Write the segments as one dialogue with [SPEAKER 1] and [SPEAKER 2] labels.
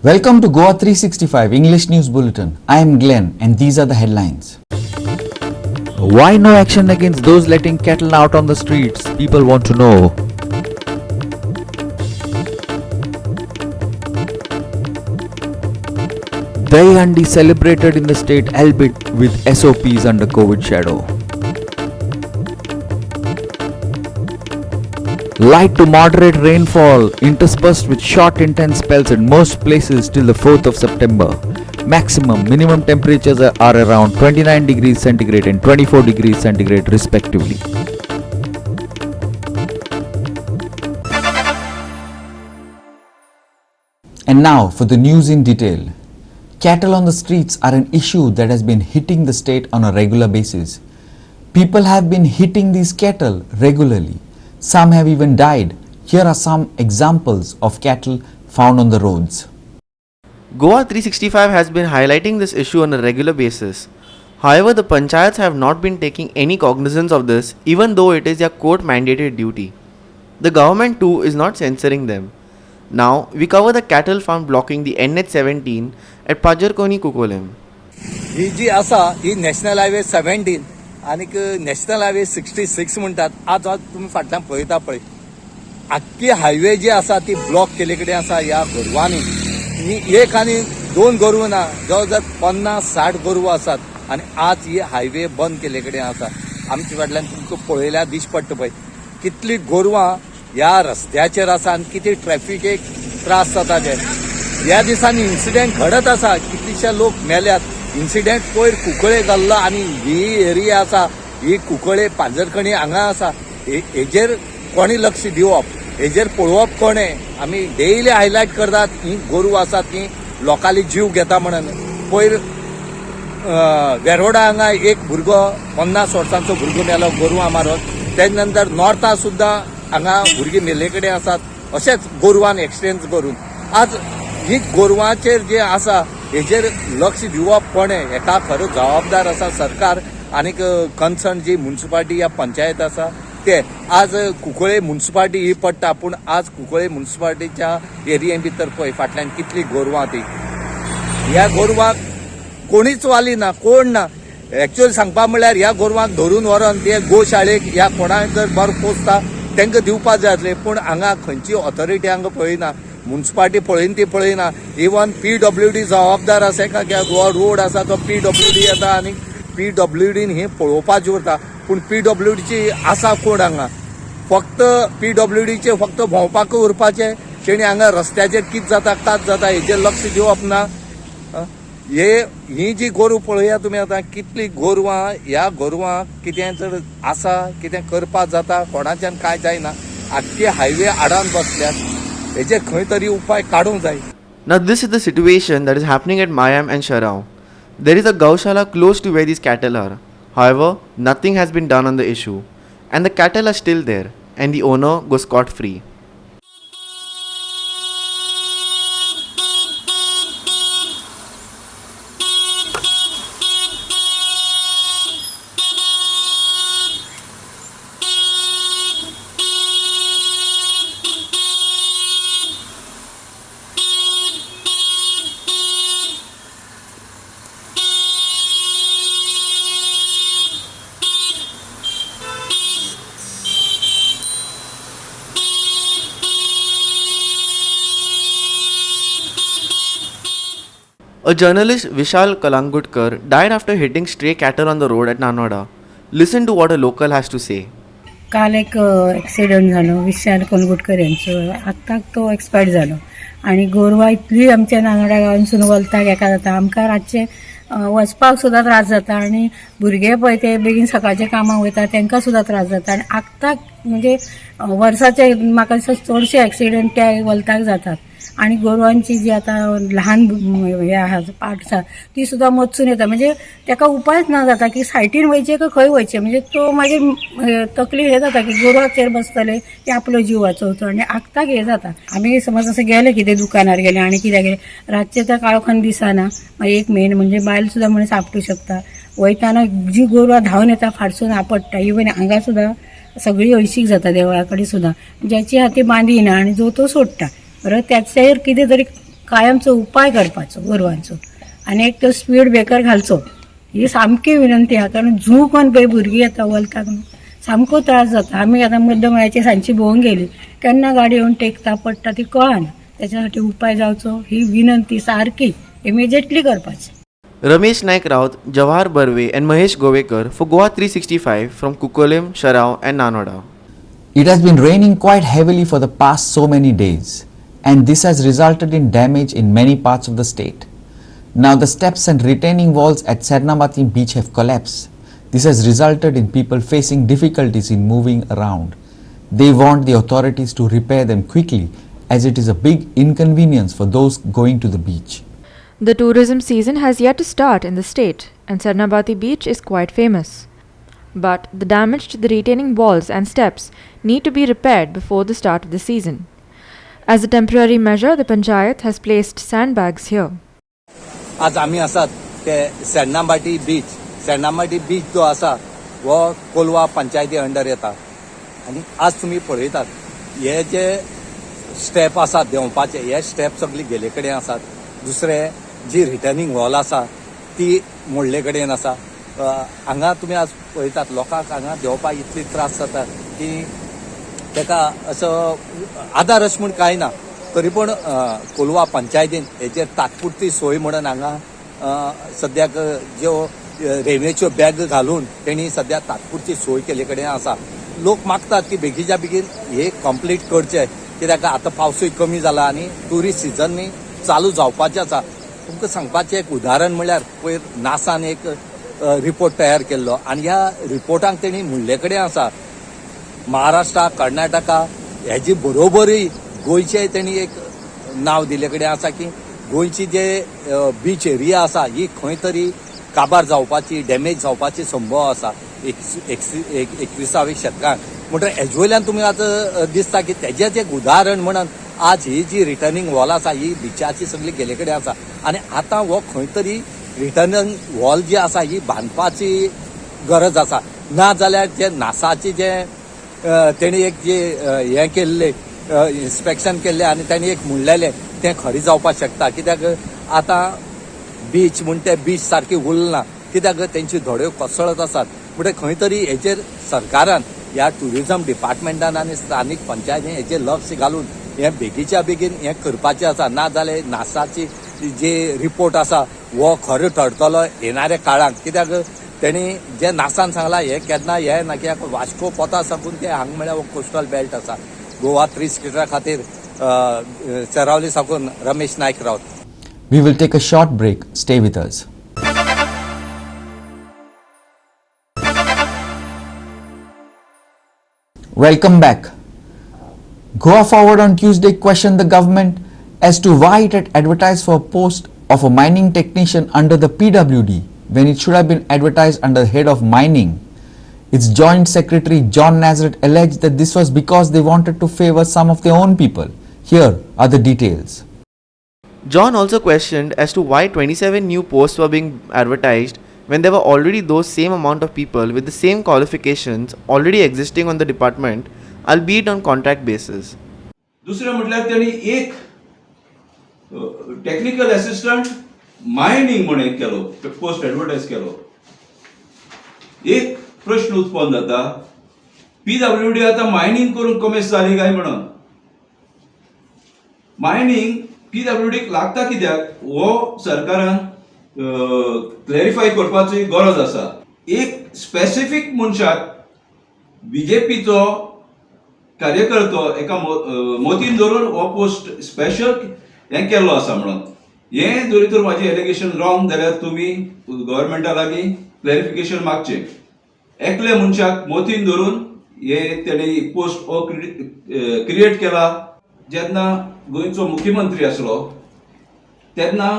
[SPEAKER 1] Welcome to Goa 365 English News Bulletin. I am Glenn and these are the headlines.
[SPEAKER 2] Why no action against those letting cattle out on the streets? People want to know. Dahihandi celebrated in the state albeit with SOPs under COVID shadow. Light to moderate rainfall interspersed with short intense spells in most places till the 4th of September. Minimum temperatures are around 29 degrees centigrade and 24 degrees centigrade respectively.
[SPEAKER 1] And now for the news in detail. Cattle on the streets are an issue that has been hitting the state on a regular basis. People have been hitting these cattle regularly. Some have even died. Here are some examples of cattle found on the roads.
[SPEAKER 3] Goa 365 has been highlighting this issue on a regular basis. However, the panchayats have not been taking any cognizance of this, even though it is their court-mandated duty. The government too is not censoring them. Now, we cover the cattle farm blocking the NH17 at Pajarkoni Kukolem.
[SPEAKER 4] ही जी आसा ही national highway 17 आनीक national highway 66 म्हणटात. आज तुम्ही फाटल्यान पळयता पळय, आख्खी highway जी आसा ती ब्लॉक केले कडेन आसा ह्या गोरवांनी. एक आनी दोन गोरवां ना, जवळजवळ 50-60 गोरवां आसात आनी आज ही हायवे बंद केले कडेन आसा. आमच्या फाटल्यान तुमकां पळयल्यार दिश्ट पडटा पळय कितली गोरवां ह्या रस्त्याचेर आसा आनी कितें ट्रॅफिकेक त्रास जाता ते. ह्या दिसांनी इन्सिडेंट घडत आसा, कितलेशे लोक मेल्यात. इन्सिडेंट पयर कुंकळे जाल्लो आनी ही एरिया आसा ही कुंकळे पांजरकणी हांगा आसा. हेजेर कोणी लक्ष दिवप, हेजेर पळोवप कोणे. आमी डेली हायलायट करतात ही गोरवां आसात ती लोकांली जीव घेता म्हणून. पयर वेरोडा हांगा एक भुरगो 50 वर्सांचो भुरगो मेलो गोरवां मारून. तेजे नंतर नॉर्था सुद्दां हांगा भुरगीं मेल्ले कडेन आसात अशेंच गोरवान एक्सिडेंट करून. आज ही गोरवांचेर जे आसा हेजेर लक्ष दिवप कोणे, हेका खरो जबाबदार आसा सरकार आनीक कन्सर्न जी म्युनिसिपालिटी या पंचायत आसा ते. आज कुंकळे म्युनिसिपालिटी ही पडटा पूण आज कुंकळे म्युनिसिपालिटीच्या एरिये भितर पळय फाटल्यान कितली गोरवां ती. ह्या गोरवांक कोणीच वाली ना, कोण ना. एक्चुअली सांगपा म्हणल्यार ह्या गोरवांक धरून व्हरोन ते गोशाळेक ह्या कोणाक जर बरो पोसता तांकां दिवपा जाय आसलें. पूण हांगा खंयची ऑथॉरिटी हांगा पळयना, म्युनिसिपालिटी पळयन ती पळयना. इवन PWD जबाबदार आसा का गोवा रोड आसा तो PWD येता आनी PWDन हे पळोवपाचें उरता. पूण PWDची आसा कोण हांगा. फक्त PWDचे फक्त भोंवपाक उरपाचें. तेणी हांगा रस्त्याचेर कितें जाता कात जाता हेजेर लक्ष दिवप ना. ही जी गोरवां पळया तुमी आतां कितली गोरवां. ह्या गोरवां कितें जर आसा कितें करपा जाता कोणाच्यान कांय जायना. आख्खे हायवे आडावन बसल्यात. हेजे खंय तरी उपाय काडूंक जाय.
[SPEAKER 3] Now this is the situation that is happening at Mayam and Sharao. There is a Gaushala close to where these cattle are. However, nothing has been done on the issue and the cattle are still there and the owner goes scot-free. A journalist, Vishal Kalangutkar, died after hitting stray cattle on the road at Nanwada. Listen to what a local has to say.
[SPEAKER 5] काल एक accident जालो विशाल कलंगुटकर यांचो. आत्ताच तो expired जालो आनी गोरवां इतली आमच्या नांगडा गांवांसून वलताक हेका जाता. आमकां रातचे वचपाक सुद्दां त्रास जाता आनी भुरगे पळय ते बेगीन सकाळचे कामाक वयता तांकां सुद्दां त्रास जाता. आनी आत्ताक म्हणजे वर्साचे म्हाका दिसता चडशे ॲक्सिडंट त्या वलताक जातात. आणि गोरवांची जी आता लहान हे आहा पाठ आसा ती सुद्दां मचून येता. म्हणजे ताका उपायच ना जाता की सायटीन वयचें काय खंय वयचें. म्हणजे तो मागीर तकली हे जाता की गोरवाचेर बसतले की आपलो जीव वाचवचो आनी आखताक हे जाता. आमी समज अशें गेले कितें दुकानार गेले आनी कितें गेले रातचे तर काळोखान दिसना. मागीर एक मेन म्हणजे बायल सुद्दां मनीस आपटू शकता. वयताना जी गोरवां धांवन येता फाटसून आपटता. इवन हांगा सुद्दां सगळी हळशीक जाता देवळा कडेन सुद्दां. ज्याची हाती बांदिना आनी जो तो सोडटा. बरं त्याचेर कितें तरी कायमचो उपाय करपाचो गोरवांचो आनी एक तो स्पीड ब्रेकर घालचो ही सामकी विनंती आहा. कारण झू कोण पळय भुरगीं येता वलताक न्हू सामको त्रास जाता. आमी आतां मध्यमायाची सांजची भोवंक गेली केन्ना गाडी येवन टेकता पडटा ती कळना. त्याच्यासाठी उपाय जावचो ही विनंती सारकी इमिजिएटली करपाची.
[SPEAKER 3] Ramesh Naik Raut, Jawahar Barve and Mahesh Govekar for Goa 365 from Kukolim, Sharao and Nanoda.
[SPEAKER 1] It has been raining quite heavily for the past so many days, and this has resulted in damage in many parts of the state. Now the steps and retaining walls at Sernamati beach have collapsed. This has resulted in people facing difficulties in moving around. They want the authorities to repair them quickly, as it is a big inconvenience for those going to the beach.
[SPEAKER 6] The tourism season has yet to start in the state, and Sarnabati beach is quite famous. But the damage to the retaining walls and steps need to be repaired before the start of the season. As a temporary measure, the Panchayat has placed sandbags here.
[SPEAKER 4] आज आमी आसात ते सेर्नांबाटी beach जो आसा वो कोलवा पंचायती under येता आनी आज तुमी पळयतात हे जे स्टेप आसात देंवपाचे हे स्टेप सगळे गेले कडेन आसात. दुसरे जी रिटर्निंग वॉल आसा ती मोडले कडेन आसा. हांगा तुमी आज पळयतात लोकांक हांगा देंवपाक इतली त्रास जाता की तेका असो आदार अशें म्हूण कांय ना. तरी पूण कोलवा पंचायतीन हेचेर तात्पुरती सोय म्हणून हांगा सद्याक ज्यो रेल्वेच्यो बॅग घालून तेणी सद्या तात्पुरती सोय केले कडेन आसा. लोक मागतात की बेगीच्या बेगीन हे कंप्लीट करचे कित्याक आतां पावसूय कमी जाला आनी टुरिस्ट सिजन चालू जावपाचें आसा. तुमकां सांगपाचें एक उदाहरण म्हळ्यार पयर नासान एक रिपोर्ट तयार केल्लो आनी ह्या रिपोर्टांक तेणी म्हणले कडेन आसा महाराष्ट्रा कर्नाटका हेजी बरोबरी गोंयचें तेणी एक नांव दिले कडेन आसा की गोंयची जे बीच एरिया आसा ही खंय तरी काबार जावपाची डॅमेज जावपाची संभव आसा 21व्या शेतकांत. म्हणटकीर हेजे वयल्यान तुमी आतां दिसता की तेजेंच एक उदाहरण म्हणून आज ही जी रिटर्निंग वॉल आसा ही बिचाची सगळी गेले कडेन आसा आनी आतां हो खंय तरी रिटर्निंग वॉल जी आसा ही बांदपाची गरज आसा. ना जाल्यार जे नासाची जे तेणी एक जे हें केल्लें इन्स्पेक्शन केल्लें आनी तांणी एक म्हणलेलें तें खरें जावपाक शकता. कित्याक आतां बीच म्हूण ते बीच सारकी उरना कित्याक तेंची धड्यो कोसळत आसात. म्हणटकीर खंय तरी हेचेर सरकारान ह्या टुरिझम डिपार्टमेंटान आनी स्थानीक पंचायतीन हेचेर लक्ष घालून हें बेगीच्या बेगीन हें करपाचें आसा. ना जाल्यार नासाची जी रिपोर्ट आसा हो खरो ठरतलो येणाऱ्या काळांत. कित्याक तेणी जे नासान सांगलां हे केन्ना हे ना कित्याक वास्को पोता साकून ते हांगा म्हळ्यार हो कोस्टल बेल्ट आसा. गोवा 360 खातीर चरावली साकून रमेश नायक Rawat.
[SPEAKER 1] We will take a short break. Stay with us. Welcome back. Goa Forward on Tuesday questioned the government as to why it had advertised for a post of a mining technician under the PWD when it should have been advertised under the head of mining. Its Joint Secretary John Nazareth alleged that this was because they wanted to favor some of their own people. Here are the details.
[SPEAKER 3] John also questioned as to why 27 new posts were being advertised when there were already those same amount of people with the same qualifications already existing on the department, albeit on contract basis.
[SPEAKER 7] दुसरे म्हटल्यार त्यांनी एक technical assistant mining म्हणून केलो post advertise केलो. एक प्रश्न उत्पन्न जाता PWD आता मायनिंग करून कमी जाली काय म्हणून. मायनिंग PWD लागता कित्याक हो सरकारान क्लॅरिफाय करपाची गरज आसा. एक स्पेसिफिक मनशाक BJPचो कार्यकर्तो एका मोतीन धरून हो पोस्ट स्पेशल हें केल्लो आसा म्हणून. हें जरी तर म्हाजें एलिगेशन रॉंग जाल्यार तुमी गव्हर्मेंटा लागीं क्लॅरिफिकेशन मागचें. एकले मनशाक मोतीन धरून हे तेणी पोस्ट हो क्रिएट केला. जेन्ना गोंयचो मुख्यमंत्री आसलो तेन्ना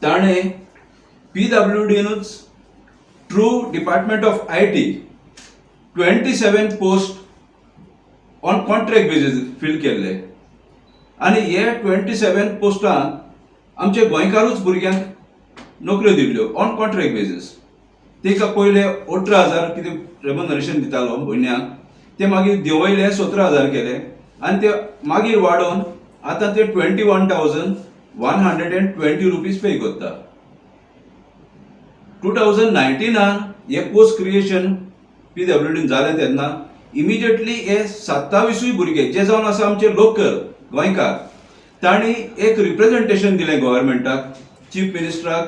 [SPEAKER 7] ताणें PWDनूच through department of IT 27 post on contract basis फिल केल्ले आनी हे 27 पोस्टांक आमचे गोंयकारूच भुरग्यांक नोकऱ्यो दिल्ल्यो ऑन कॉन्ट्रॅक्ट बेजीस. तेका पयले 18,000 कितें रेम्युनरेशन दितालो म्हयन्याक ते मागीर देंवयले 17,000 केले आनी ते मागीर वाडोवन आतां ते 21,120 रुपीज पे करता. 2019 हे पोस्ट क्रिएशन PWDन जालें तेन्ना इमिजिएटली हे 27 भुरगे जे जावन आसा आमचे लोकल गोंयकार तांणी एक रिप्रेझेंटेशन दिलें गव्हर्मेंटाक, चीफ मिनिस्टराक,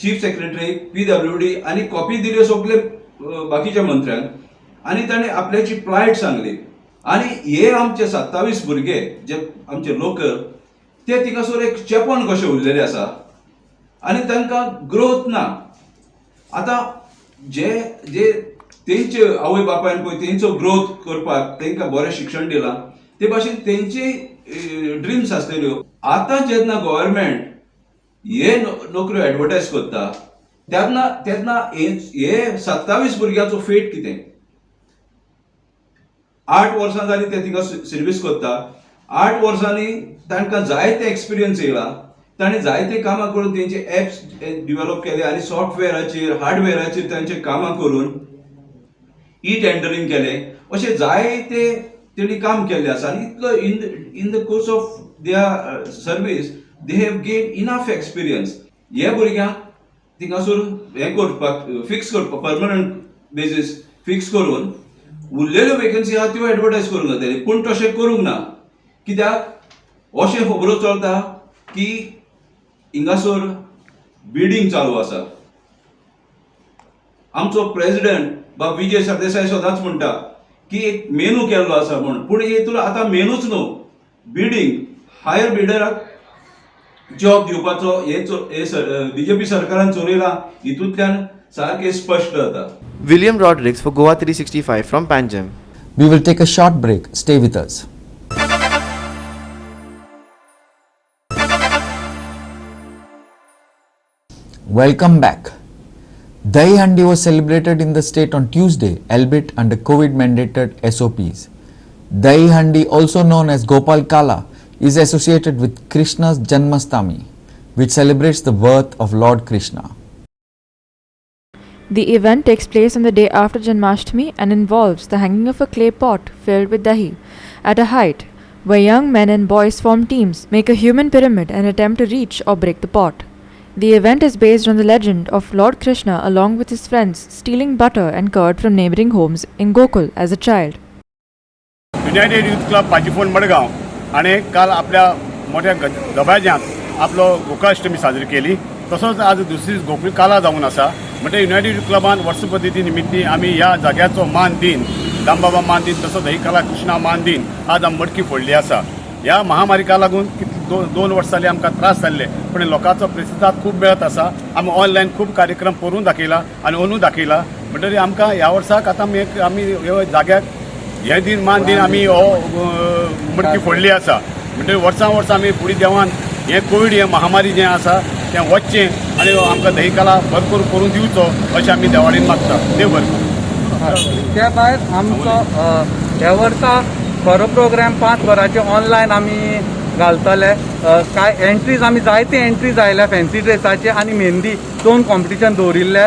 [SPEAKER 7] चीफ सेक्रेटरीक, PWD आनी कॉपी दिल्यो सगळे बाकीच्या मंत्र्यांक आनी ताणें आपल्याची प्लायट सांगली. आनी हे आमचे 27 भुरगे जे आमचे लोकल ते थिंगासर एक चेपॉन कशे उरलेले आसा आनी तांकां ग्रोथ ना. आतां जे जे तेंचे आवय बापायन पळय तेंचो ग्रोथ करपाक तांकां बरें शिक्षण दिलां ते भाशेन तेंची ड्रिम्स आसलेल्यो. आतां जेन्ना गव्हर्मेंट हे नोकऱ्यो एडवर्टायज करता तेन्ना हे 27 भुरग्यांचो फेट कितें? 8 वर्सां जालीं ते थिंगा सर्वीस करता. 8 वर्सांनी तांकां जायते एक्सपिरियन्स येयला. ताणें जायते कामां करून तेंचे एप्स डिवेलप केले आनी सॉफ्टवेअराचेर हार्डवेअराचेर तांचे कामां करून ई टेंडरिंग केलें. अशें जायते तेणी काम केल्लें आसा आनी इतलो in the course of their service they have gain enough experience. हे भुरग्यांक थिंगासर हें करपाक फिक्स करपाक परमनंट बेजीस फिक्स करून उरलेल्यो वेकन्सी आहा त्यो एडवर्टायज करूंक जाताली पूण तशें करूंक ना. कित्याक अशें खबरो चलता की हिंगासर बिडिंग चालू आसा. आमचो प्रेसिडेंट बाब विजय सरदेसाय सदांच म्हणटा की एक मेनू केल्लो आसा म्हूण, पूण हेतून आतां मेनूच न्हू, बिडिंग हायर बिडराक जॉब दिवपाचो हे BJP सरकारान चलयला हितूंतल्यान सारकें स्पश्ट जाता.
[SPEAKER 3] William Rodrigues for Goa 365 from Panjim.
[SPEAKER 1] We will take a short break. Stay with us. Welcome back. Dahi Handi was celebrated in the state on Tuesday, albeit under COVID mandated SOPs. Dahi Handi, also known as Gopal Kala, is associated with Krishna's Janmastami, which celebrates the birth of Lord Krishna.
[SPEAKER 6] The event takes place on the day after Janmashtami and involves the hanging of a clay pot filled with dahi at a height where young men and boys form teams, make a human pyramid and attempt to reach or break the pot. The event is based on the legend of Lord Krishna along with his friends stealing butter and curd from neighboring homes in Gokul as a child.
[SPEAKER 8] United youth club Pajifond Madgaon हाणें काल आपल्या मोठ्या दबाज्यांत आपलो गोकुळाष्टमी साजरी केली. तसोच आज दुसरी गोकुळ काला जावन आसा. म्हणजे युनायटेड यूथ क्लबान वर्स पद्दती निमित्ती आमी ह्या जाग्याचो मान दिन, दामबाबा मान दिन, तसोच दही काला कृष्णा मान दिन आज आमी मडकी फोडली आसा. ह्या महामारीका लागून 2 वर्सां जालीं आमकां त्रास जाल्ले, पण लोकांचो प्रतिसाद खूब मेळत आसा. आमी ऑनलायन खूब कार्यक्रम करून दाखयला आनी अंदूं दाखयला. म्हणटकीर आमकां ह्या वर्साक आतां आमी ह्या जाग्याक हे दिन मान दिन आमी हो मडकी फोडली आसा. म्हणटकीर वर्सां वर्सां आमी फुडें देवान हें कोवीड हें महामारी जें आसा तें वचचें आनी आमकां दही कला भरपूर करून दिवचो अशें आमी देवाळीन मागता. देव बरें.
[SPEAKER 9] त्या भायर आमचो ह्या वर्सा खरो प्रोग्राम 5 वरांचे ऑनलायन आमी घालतले. कांय एंट्रीज आमी जायते एंट्रीज आयल्या फॅन्सी ड्रेसाचे आनी मेहंदी 2 कॉम्पिटिशन दवरिल्ले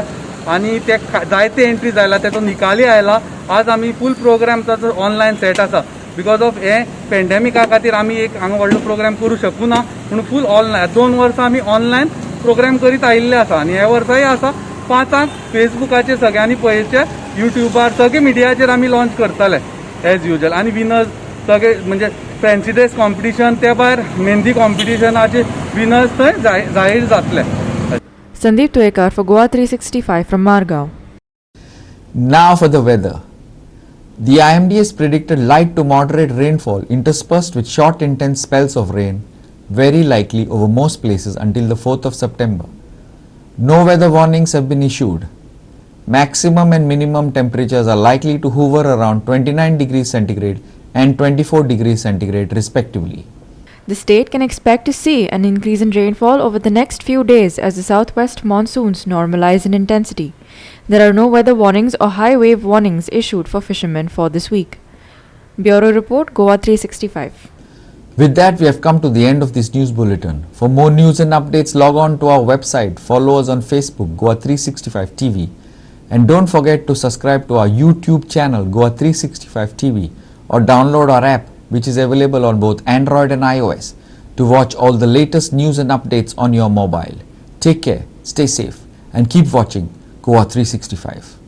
[SPEAKER 9] आनी ते जायते एंट्रीज आयला तेचो निकाली आयला. आज आमी फूल प्रोग्रामचो ऑनलायन सेट आसा. बिकॉज ऑफ हे पॅन्डेमिका खातीर आमी एक हांगा व्हडलो प्रोग्राम करूं शकूना पूण फूल ऑनलायन 2 वर्सां आमी ऑनलायन प्रोग्राम करीत आयिल्ले आसा आनी ह्या वर्साय आसा 5 फेसबुकाचेर सगळ्यांनी पळयचे, युट्यूबार सगळे मिडियाचेर आमी लॉन्च करतले एज युजल. आनी विनर्स सगळे म्हणजे फॅन्सी ड्रेस कॉम्पिटिशन ते भायर मेहंदी कॉम्पिटिशनाचे विनर्स थंय जाहीर जातले.
[SPEAKER 6] Sandeep Tuekar for Goa 365 from Margao.
[SPEAKER 1] Now for the weather. The IMD has predicted light to moderate rainfall interspersed with short intense spells of rain, very likely over most places until the 4th of September. No weather warnings have been issued. Maximum and minimum temperatures are likely to hover around 29 degrees centigrade and 24 degrees centigrade respectively.
[SPEAKER 6] The state can expect to see an increase in rainfall over the next few days as the southwest monsoons normalize in intensity. There are no weather warnings or high wave warnings issued for fishermen for this week. Bureau Report, Goa 365.
[SPEAKER 1] With that, we have come to the end of this news bulletin. For more news and updates, log on to our website, follow us on Facebook, Goa 365 TV, and don't forget to subscribe to our YouTube channel, Goa 365 TV, or download our app, which is available on both Android and iOS. to watch all the latest news and updates on your mobile. Take care, stay safe, and keep watching Goa 365.